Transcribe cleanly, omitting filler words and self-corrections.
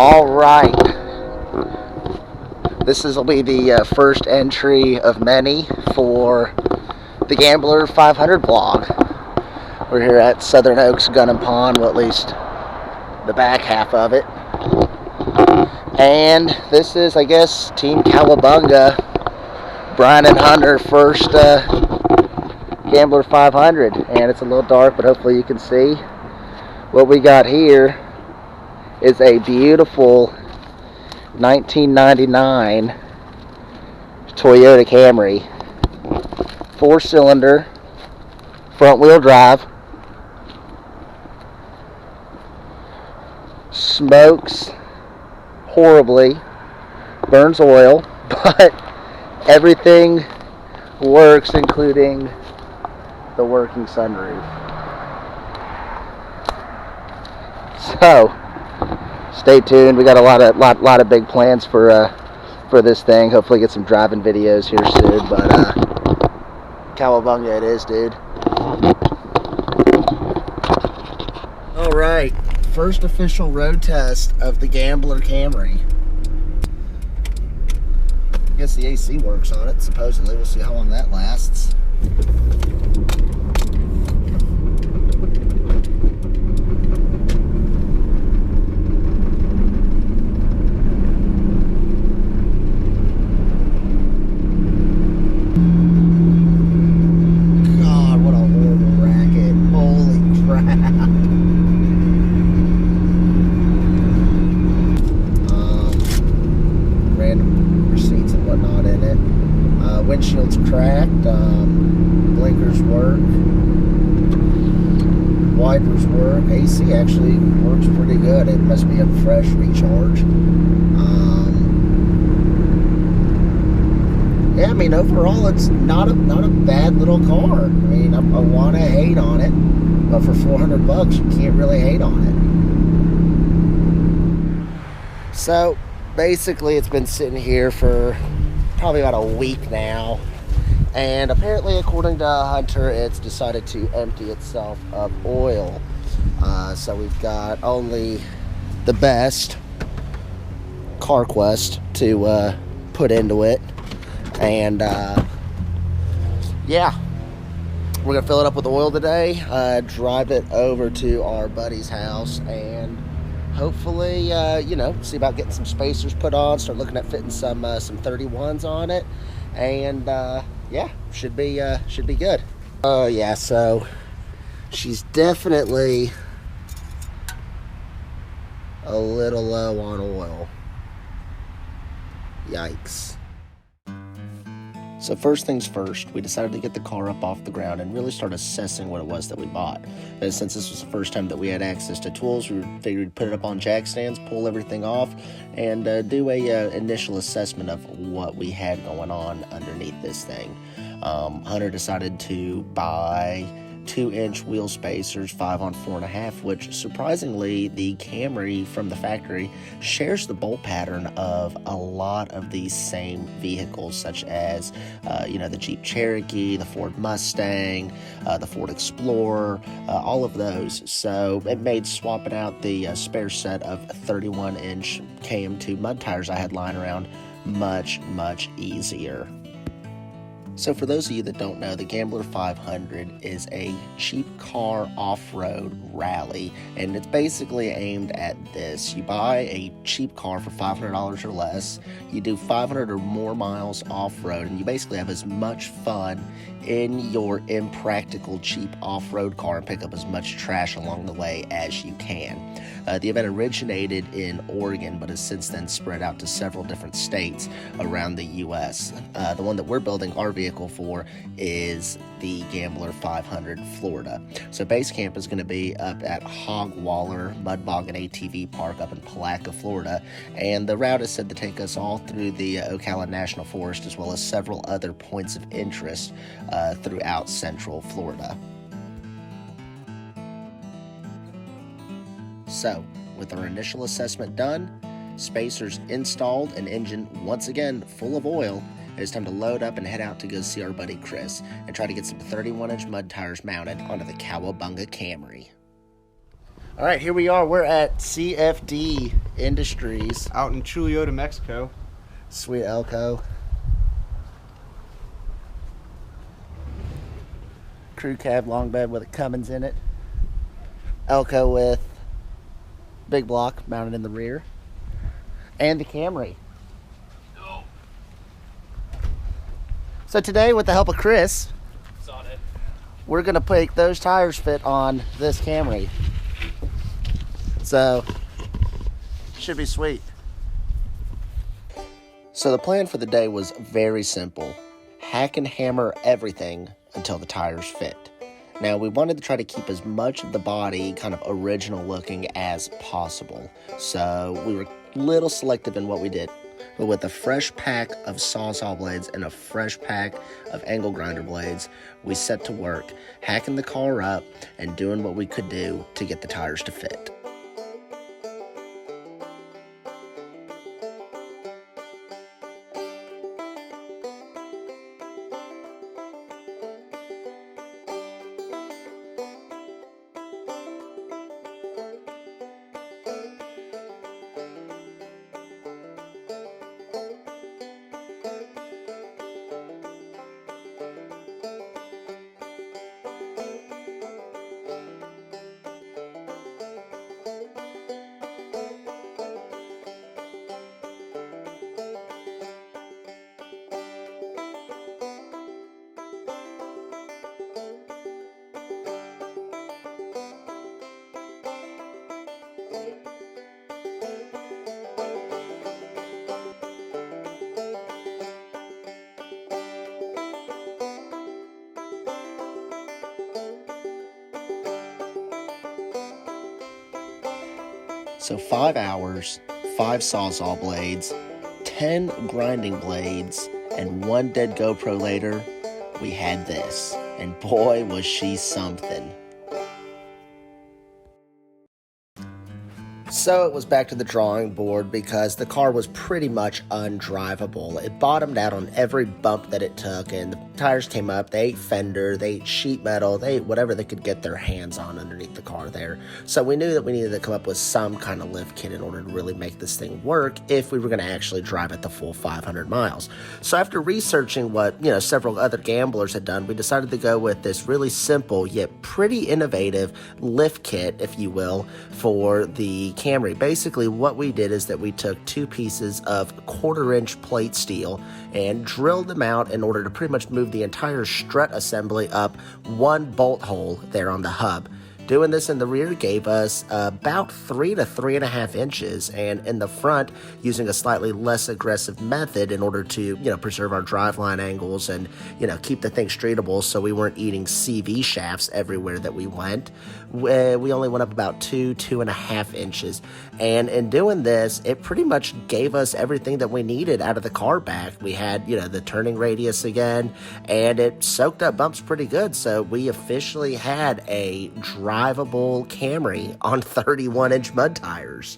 All right, this will be the first entry of many for the Gambler 500 vlog. We're here at Southern Oaks Gun and Pawn, well, at least the back half of it. And this is, I guess, Team Cowabunga, Brian and Hunter, first Gambler 500. And it's a little dark, but hopefully you can see. What we got here is a beautiful 1999 Toyota Camry. 4-cylinder, front-wheel drive. Smokes horribly, burns oil, but everything works, including the working sunroof. So stay tuned. We got a lot of big plans for this thing. Hopefully get some driving videos here soon, but Cowabunga it is, dude. All right, first official road test of the Gambler Camry. I guess the AC works on it, supposedly. We'll see how long that lasts. Windshield's cracked, blinkers work, wipers work, AC actually works pretty good. It must be a fresh recharge. Yeah, I mean, overall it's not a bad little car. I mean, I want to hate on it, but for $400 you can't really hate on it. So basically it's been sitting here for probably about a week now, and apparently, according to Hunter, it's decided to empty itself of oil. So we've got only the best CarQuest to put into it, and yeah, we're gonna fill it up with oil today, drive it over to our buddy's house, and hopefully, you know, see about getting some spacers put on, start looking at fitting some 31s on it, and yeah, should be good. Oh yeah, so she's definitely a little low on oil. Yikes. So first things first, we decided to get the car up off the ground and really start assessing what it was that we bought. And since this was the first time that we had access to tools, we figured we'd put it up on jack stands, pull everything off, and do a initial assessment of what we had going on underneath this thing. Hunter decided to buy 2-inch wheel spacers, 5 on 4.5, which surprisingly the Camry from the factory shares the bolt pattern of a lot of these same vehicles, such as you know, the Jeep Cherokee, the Ford Mustang, the Ford Explorer, all of those. So it made swapping out the spare set of 31-inch KM2 mud tires I had lying around much easier. So for those of you that don't know, the Gambler 500 is a cheap car off-road rally, and it's basically aimed at this. You buy a cheap car for $500 or less, you do 500 or more miles off-road, and you basically have as much fun in your impractical cheap off-road car and pick up as much trash along the way as you can. The event originated in Oregon, but has since then spread out to several different states around the U.S. The one that we're building our vehicle for is the Gambler 500 Florida. So base camp is going to be up at Hogwaller Mud Bog and ATV Park up in Palatka, Florida, and the route is said to take us all through the Ocala National Forest as well as several other points of interest throughout Central Florida. So, with our initial assessment done, spacers installed, and engine once again full of oil, it's time to load up and head out to go see our buddy Chris and try to get some 31-inch mud tires mounted onto the Cowabunga Camry. All right, here we are. We're at CFD Industries. Out in Toyota, Mexico. Sweet Elko. Crew cab long bed with a Cummins in it. Elko with big block mounted in the rear. And the Camry. So today, with the help of Chris, we're going to make those tires fit on this Camry. So, should be sweet. So the plan for the day was very simple. Hack and hammer everything until the tires fit. Now, we wanted to try to keep as much of the body kind of original looking as possible. So we were a little selective in what we did. But with a fresh pack of Sawzall blades and a fresh pack of angle grinder blades, we set to work hacking the car up and doing what we could do to get the tires to fit. So 5 hours, 5 Sawzall blades, 10 grinding blades, and 1 dead GoPro later, we had this. And boy, was she something. So it was back to the drawing board because the car was pretty much undrivable. It bottomed out on every bump that it took, and the tires came up. They ate fender, they ate sheet metal, they ate whatever they could get their hands on underneath the car there. So we knew that we needed to come up with some kind of lift kit in order to really make this thing work if we were going to actually drive it the full 500 miles. So after researching what, several other gamblers had done, we decided to go with this really simple yet pretty innovative lift kit, if you will, for the Camry. Basically, what we did is that we took 2 pieces of 1/4-inch plate steel and drilled them out in order to pretty much move the entire strut assembly up 1 bolt hole there on the hub. Doing this in the rear gave us about 3 to 3.5 inches, and in the front, using a slightly less aggressive method in order to, preserve our driveline angles and, keep the thing streetable so we weren't eating CV shafts everywhere that we went. We only went up about 2.5 inches, and in doing this, it pretty much gave us everything that we needed out of the car back. We had, the turning radius again, and it soaked up bumps pretty good, so we officially had a drivable Camry on 31-inch mud tires.